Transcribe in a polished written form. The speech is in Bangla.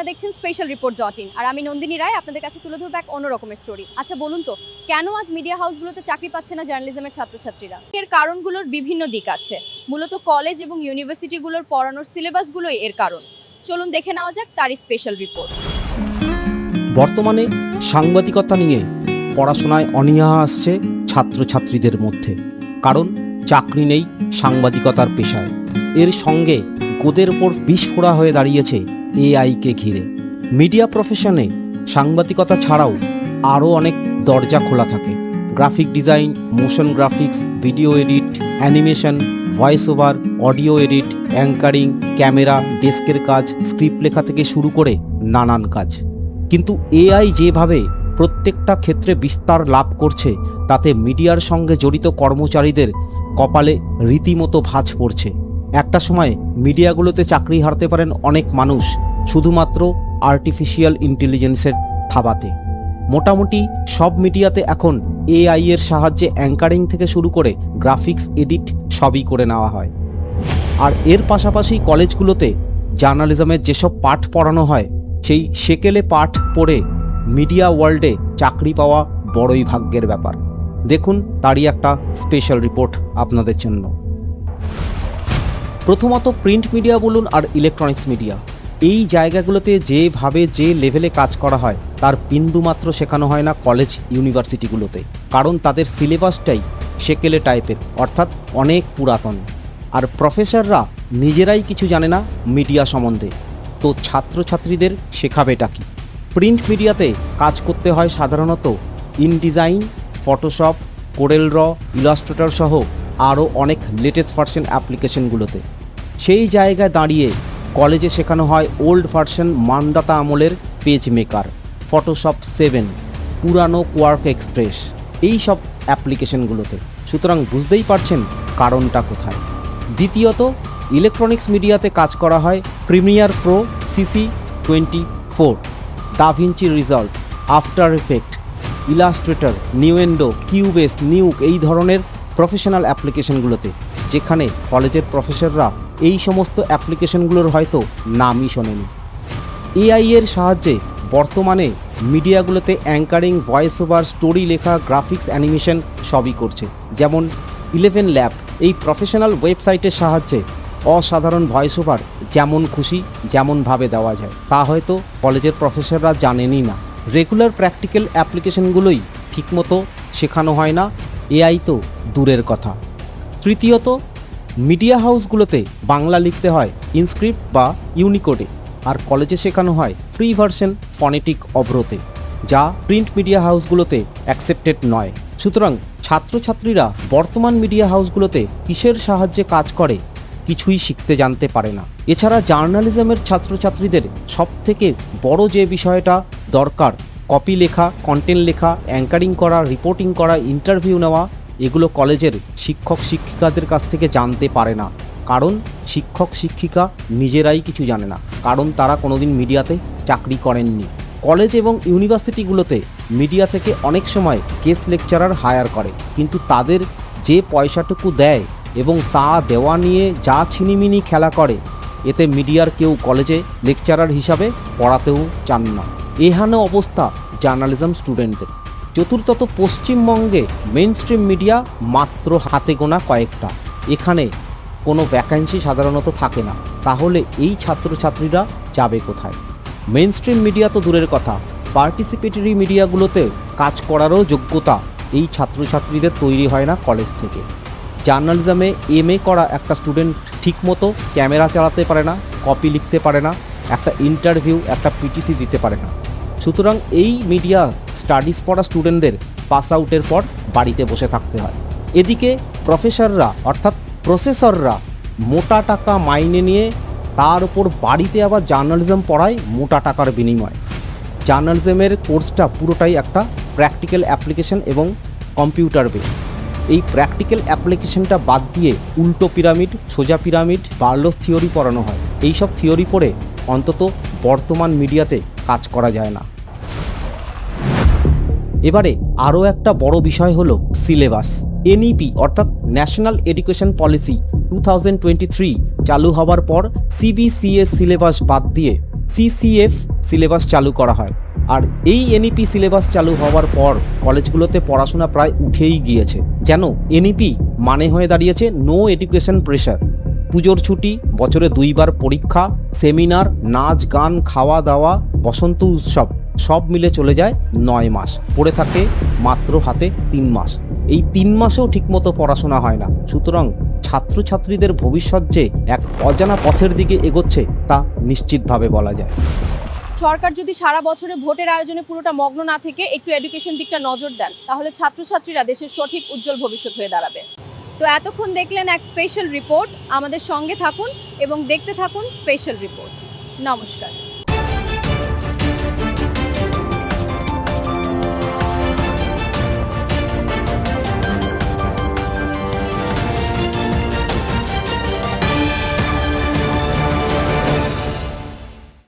দেখছেন specialreport.in আর আমি নন্দিনী রায় আপনাদের কাছে তুলে ধরব এক অন্য রকমের স্টোরি। আচ্ছা বলুন তো, কেন আজ মিডিয়া হাউসগুলোতে চাকরি পাচ্ছে না জার্নালিজমের ছাত্রছাত্রীরা? এর কারণগুলোর বিভিন্ন দিক আছে। মূলত কলেজ এবং ইউনিভার্সিটিগুলোর পড়ানোর সিলেবাসগুলোই এর কারণ। চলুন দেখে নেওয়া যাক তারই স্পেশাল রিপোর্ট। বর্তমানে সাংবাদিকতা নিয়ে পড়াশোনায় অনীহা আসছে ছাত্রছাত্রীদের মধ্যে, কারণ চাকরি নেই সাংবাদিকতার পেশায়। এর সঙ্গে গোদের ওপর বিস্ফোরা হয়ে দাঁড়িয়েছে এআইকে ঘিরে। মিডিয়া প্রফেশনে সাংবাদিকতা ছাড়াও আরও অনেক দরজা খোলা থাকে। Graphic design, motion graphics, video edit, animation, voice over, audio edit, anchoring, camera, ডেস্কের কাজ, স্ক্রিপ্ট লেখা থেকে শুরু করে নানান কাজ। কিন্তু এআই যেভাবে প্রত্যেকটা ক্ষেত্রে বিস্তার লাভ করছে, তাতে মিডিয়ার সঙ্গে জড়িত কর্মচারীদের কপালে রীতিমতো ভাঁজ পড়ছে। একটা সময় মিডিয়াগুলোতে চাকরি হারাতে পারেন অনেক মানুষ শুধুমাত্র আর্টিফিশিয়াল ইন্টেলিজেন্সের থাবাতে। মোটামুটি সব মিডিয়াতে এখন এআই এর সাহায্যে অ্যাঙ্কারিং থেকে শুরু করে গ্রাফিক্স এডিট সবই করে নেওয়া হয়। আর এর পাশাপাশি কলেজগুলোতে জার্নালিজমের যেসব পাঠ পড়ানো হয়, সেই সেকেলে পাঠ পড়ে মিডিয়া ওয়ার্ল্ডে চাকরি পাওয়া বড়ই ভাগ্যের ব্যাপার। দেখুন তারই একটা স্পেশাল রিপোর্ট আপনাদের জন্য। প্রথমত প্রিন্ট মিডিয়া বলুন আর ইলেকট্রনিক্স মিডিয়া, এই জায়গাগুলোতে যেভাবে যে লেভেলে কাজ করা হয় তার বিন্দুমাত্র শেখানো হয় না কলেজ ইউনিভার্সিটিগুলোতে, কারণ তাদের সিলেবাসটাই সেকেলে টাইপের, অর্থাৎ অনেক পুরাতন। আর প্রফেসররা নিজেরাই কিছু জানে না মিডিয়া সম্বন্ধে, তো ছাত্রছাত্রীদের শেখাবেটা কি? প্রিন্ট মিডিয়াতে কাজ করতে হয় সাধারণত ইনডিজাইন, ফটোশপ, কোরেল র, ইলাস্ট্রেটর সহ আরও অনেক লেটেস্ট ভার্সন অ্যাপ্লিকেশনগুলোতে। সেই জায়গায় দাঁড়িয়ে কলেজে শেখানো হয় ওল্ড ভার্সন মানদাতা আমলের পেজ মেকার, ফটোশপ 7, পুরানো কোয়ার্ক এক্সপ্রেস, এই সব অ্যাপ্লিকেশনগুলোতে। সুতরাং বুঝতেই পারছেন কারণটা কোথায়। দ্বিতীয়ত ইলেকট্রনিক্স মিডিয়াতে কাজ করা হয় Premiere Pro, CC24, DaVinci Resolve, After Effects, Illustrator, Nuendo, Cubase, Nuke, এই ধরনের প্রফেশনাল অ্যাপ্লিকেশনগুলোতে, যেখানে কলেজের প্রফেসররা এই সমস্ত অ্যাপ্লিকেশনগুলোর হয়তো নামই শোনেনি। এআই এর সাহায্যে বর্তমানে মিডিয়াগুলোতে অ্যাঙ্কারিং, ভয়েস ওভার, স্টোরি লেখা, গ্রাফিক্স, অ্যানিমেশন সবই করছে। যেমন 11 ল্যাব, এই প্রফেশনাল ওয়েবসাইটের সাহায্যে অসাধারণ ভয়েস ওভার যেমন খুশি যেমনভাবে দেওয়া যায়, তা হয়তো কলেজের প্রফেসররা জানেনই না। রেগুলার প্র্যাকটিক্যাল অ্যাপ্লিকেশনগুলোই ঠিকমতো শেখানো হয় না, এআই তো দূরের কথা। তৃতীয়ত মিডিয়া হাউসগুলোতে বাংলা লিখতে হয় ইনস্ক্রিপ্ট বা ইউনিকোডে, আর কলেজে শেখানো হয় ফ্রি ভার্সন ফনেটিক অবরোধে, যা প্রিন্ট মিডিয়া হাউসগুলোতে অ্যাকসেপ্টেড নয়। সুতরাং ছাত্রছাত্রীরা বর্তমান মিডিয়া হাউসগুলোতে কিসের সাহায্যে কাজ করে কিছুই শিখতে জানতে পারে না। এছাড়া জার্নালিজমের ছাত্রছাত্রীদের সবথেকে বড় যে বিষয়টা দরকার, কপি লেখা, কন্টেন্ট লেখা, অ্যাঙ্কারিং করা, রিপোর্টিং করা, ইন্টারভিউ নেওয়া, এগুলো কলেজের শিক্ষক শিক্ষিকাদের কাছ থেকে জানতে পারে না, কারণ শিক্ষক শিক্ষিকা নিজেরাই কিছু জানে না, কারণ তারা কোনোদিন মিডিয়াতে চাকরি করেননি। কলেজ এবং ইউনিভার্সিটিগুলোতে মিডিয়া থেকে অনেক সময় গেস্ট লেকচারার হায়ার করে, কিন্তু তাদের যে পয়সাটুকু দেয় এবং তা দেওয়া নিয়ে যা ছিনিমিনি খেলা করে, এতে মিডিয়ার কেউ কলেজে লেকচারার হিসাবে পড়াতেও চান না। এহেন অবস্থা জার্নালিজম স্টুডেন্টদের। চতুর্থত পশ্চিমবঙ্গে মেইন স্ট্রিম মিডিয়া মাত্র হাতে গোনা কয়েকটা, এখানে কোনো ভ্যাকেন্সি সাধারণত থাকে না। তাহলে এই ছাত্রছাত্রীরা যাবে কোথায়? মেইন স্ট্রিম মিডিয়া তো দূরের কথা, পার্টিসিপেটরি মিডিয়াগুলোতে কাজ করারও যোগ্যতা এই ছাত্রছাত্রীদের তৈরি হয় না কলেজ থেকে। জার্নালিজমে MA করা একটা স্টুডেন্ট ঠিকমতো ক্যামেরা চালাতে পারে না, কপি লিখতে পারে না, একটা ইন্টারভিউ, একটা PTC দিতে পারে না। সুতরাং এই মিডিয়া স্টাডিজ পড়া স্টুডেন্টদের পাস আউটের পর বাড়িতে বসে থাকতে হয়। এদিকে প্রফেসররা অর্থাৎ প্রসেসররা মোটা টাকা মাইনে নিয়ে তার উপর বাড়িতে আবার জার্নালিজম পড়ায় মোটা টাকার বিনিময়। জার্নালিজমের কোর্সটা পুরোটাই একটা প্র্যাকটিক্যাল অ্যাপ্লিকেশন এবং কম্পিউটার বেস। এই প্র্যাকটিক্যাল অ্যাপ্লিকেশনটা বাদ দিয়ে উল্টো পিরামিড, সোজা পিরামিড, বার্লোস থিওরি পড়ানো হয়। এই সব থিওরি পড়ে অন্তত বর্তমান মিডিয়াতে কাজ করা যায় না। এবারে আরও একটা বড় বিষয় হলো সিলেবাস। NEP অর্থাৎ ন্যাশনাল এডুকেশন পলিসি 2023 চালু হওয়ার পর CBCS সিলেবাস বাদ দিয়ে সিসিএফ সিলেবাস চালু করা হয়। আর এই এনইপি সিলেবাস চালু হওয়ার পর কলেজগুলোতে পড়াশোনা প্রায় উঠেই গিয়েছে। যেন এনইপি মানে হয়ে দাঁড়িয়েছে নো এডুকেশন প্রেশার। পুজোর ছুটি, বছরে 2 বার পরীক্ষা, সেমিনার, নাচ গান, খাওয়া দাওয়া, বসন্ত উৎসব সব মিলে চলে যায় 9 মাস। পড়ে থাকে মাত্র হাতে 3 মাস। এই 3 মাসেও ঠিকমতো পড়াশোনা হয় না। সুতরাং ছাত্রছাত্রীদের ভবিষ্যৎ যে এক অজানা পথের দিকে এগোচ্ছে তা নিশ্চিতভাবে বলা যায়। সরকার যদি সারা বছরে ভোটের আয়োজনে পুরোটা মগ্ন না থেকে একটু এডুকেশন দিকটা নজর দেন, তাহলে ছাত্রছাত্রীরা দেশের সঠিক উজ্জ্বল ভবিষ্যৎ হয়ে দাঁড়াবে। তো এতক্ষণ দেখলেন এক স্পেশাল রিপোর্ট। আমাদের সঙ্গে থাকুন এবং দেখতে থাকুন স্পেশাল রিপোর্ট। নমস্কার।